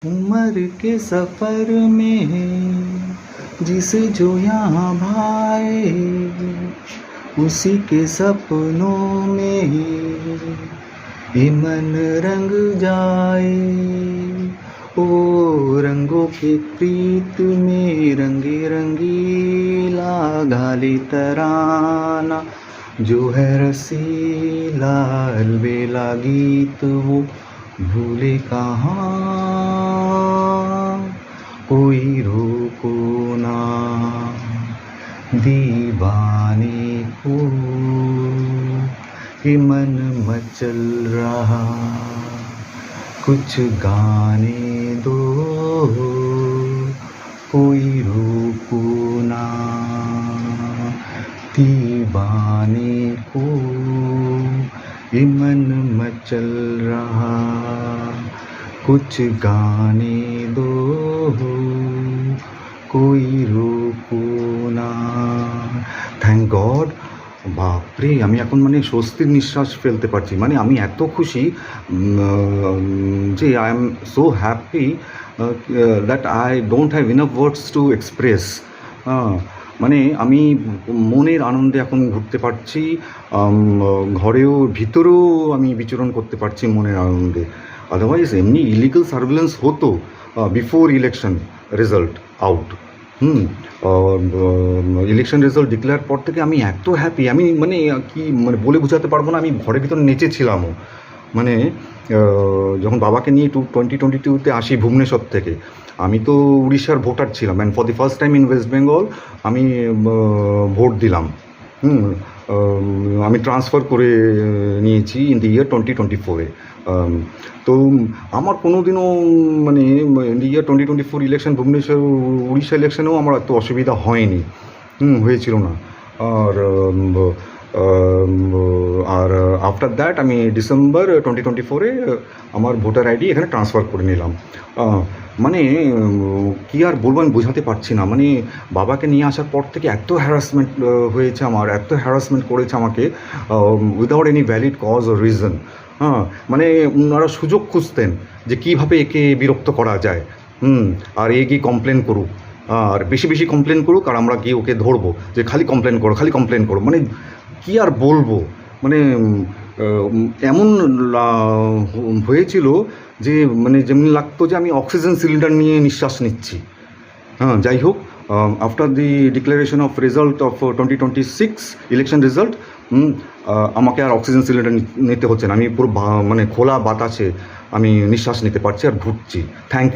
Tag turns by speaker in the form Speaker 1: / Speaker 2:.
Speaker 1: उम्र के सफर में जिस जो यहाँ भाए, उसी के सपनों में ये मन रंग जाए। ओ रंगों के प्रीत में रंगे रंगीला गाली तराना, जो है रसीला अलबेला गीत वो भूले कहाँ। कोई रोको ना दीवाने को, ये मन मचल रहा कुछ गाने दो। कोई रोको ना दीवाने को, ये मन मचल रहा कुछ गाने दो। कोई रोको ना। Thank god. বাপরে, আমি এখন মানে স্বস্তির নিঃশ্বাস ফেলতে পারছি। মানে আমি এত খুশি যে I am so happy that I don't have enough words to express. মানে আমি মনের আনন্দে এখন ঘুরতে পারছি, ঘরেও ভিতরেও আমি বিচরণ করতে পারছি মনের আনন্দে। আদারওয়াইজ এমনি ইলিগাল সার্ভিলেন্স হতো before election result out. Election result declare পর থেকে আমি এত হ্যাপি, আমি মানে কি মানে বলে বোঝাতে পারবো না। আমি ঘরের ভিতর নেচেছিলামও। মানে যখন বাবাকে নিয়ে 2022-তে আসি ভুবনেশ্বর থেকে, আমি তো উড়িষ্যার ভোটার ছিলাম, and for the first time in West Bengal আমি ভোট দিলাম। আমি ট্রান্সফার করে নিয়েছি ইন দি ইয়ার 2024-এ। তো আমার কোনো দিনও মানে in the year 2024 election Bhubaneswar Orissa ইলেকশনেও আমার এত অসুবিধা হয়নি, হয়েছিল না। আর আফটার দ্যাট আমি ডিসেম্বর 2024-এ আমার ভোটার আইডি এখানে ট্রান্সফার করে নিলাম। মানে কী আর বলবো, আমি বোঝাতে পারছি না। মানে বাবাকে নিয়ে আসার পর থেকে এত হ্যারাসমেন্ট হয়েছে আমার, এত হ্যারাসমেন্ট করেছে আমাকে উইদাউট এনি ভ্যালিড কজ ও রিজন। মানে ওনারা সুযোগ খুঁজতেন যে কীভাবে একে বিরক্ত করা যায়, আর এ গিয়ে কমপ্লেন করুক, আর বেশি বেশি কমপ্লেন করুক, আর আমরা গিয়ে ওকে ধরবো যে খালি কমপ্লেন করো, খালি কমপ্লেন করো। মানে কী আর বলবো, মানে এমন হয়েছিল যে মানে যেমনি লাগতো যে আমি অক্সিজেন সিলিন্ডার নিয়ে নিঃশ্বাস নিচ্ছি। যাই হোক, after the declaration of result of 2026 election result, আমাকে আর অক্সিজেন সিলিন্ডার নিতে হচ্ছে না। আমি পুরো মানে খোলা বাতাসে আমি নিঃশ্বাস নিতে পারছি আর ঘুরছি। Thank you.